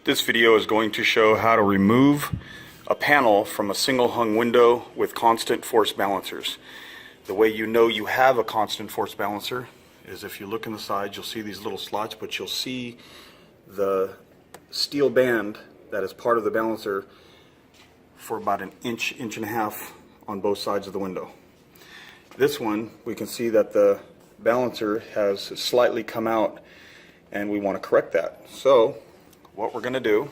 This video is going to show how to remove a panel from a single hung window with constant force balancers. The way you know you have a constant force balancer is if you look in the sides, you'll see these little slots, but you'll see the steel band that is part of the balancer for about an inch, inch and a half on both sides of the window. This one, we can see that the balancer has slightly come out, and we want to correct that. So what we're going to do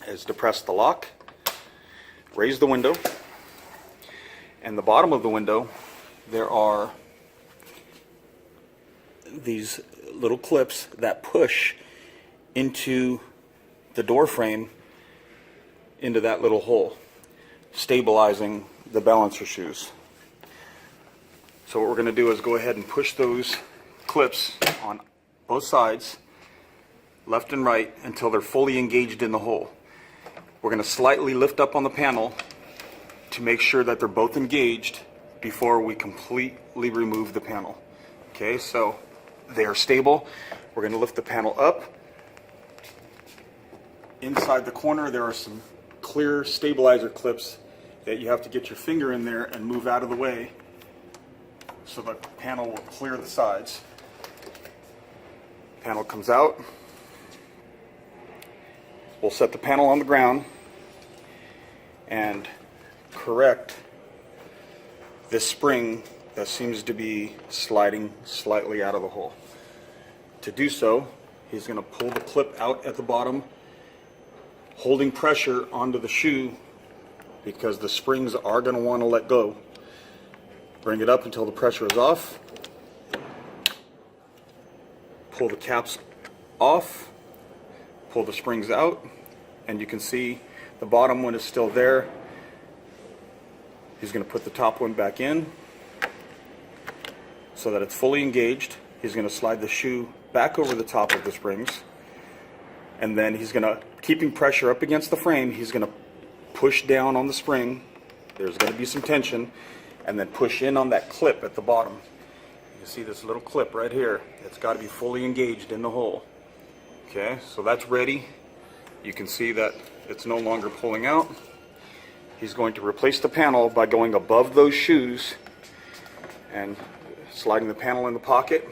is depress the lock, raise the window, and the bottom of the window there are these little clips that push into the door frame into that little hole, stabilizing the balancer shoes. So what we're going to do is go ahead and push those clips on both sides, left and right, until they're fully engaged in the hole. We're going to slightly lift up on the panel to make sure that they're both engaged before we completely remove the panel. Okay, so they are stable. We're going to lift the panel up. Inside the corner there are some clear stabilizer clips that you have to get your finger in there and move out of the way so the panel will clear the sides. Panel comes out. We'll set the panel on the ground and correct this spring that seems to be sliding slightly out of the hole. To do so, he's going to pull the clip out at the bottom, holding pressure onto the shoe because the springs are going to want to let go. Bring it up until the pressure is off. Pull the caps off. Pull the springs out, and you can see the bottom one is still there. He's going to put the top one back in so that it's fully engaged. He's going to slide the shoe back over the top of the springs, and then he's going to, keeping pressure up against the frame, he's going to push down on the spring. There's going to be some tension, and then push in on that clip at the bottom. You can see this little clip right here. It's got to be fully engaged in the hole. Okay, so that's ready. You can see that it's no longer pulling out. He's going to replace the panel by going above those shoes and sliding the panel in the pocket.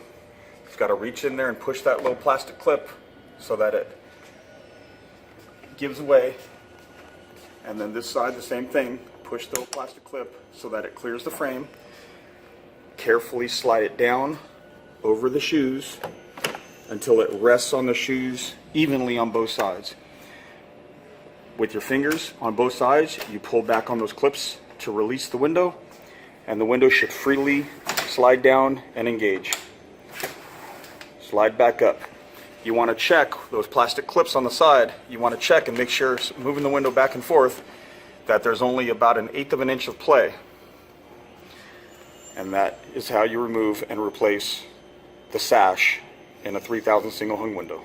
He's got to reach in there and push that little plastic clip so that it gives away. And then this side, the same thing. Push the little plastic clip so that it clears the frame. Carefully slide it down over the shoes until it rests on the shoes evenly on both sides. With your fingers on both sides, you pull back on those clips to release the window, and the window should freely slide down and engage. Slide back up. You want to check those plastic clips on the side. You want to check and make sure, moving the window back and forth, that there's only about 1/8 of an inch of play. And that is how you remove and replace the sash in a 3000 single hung window.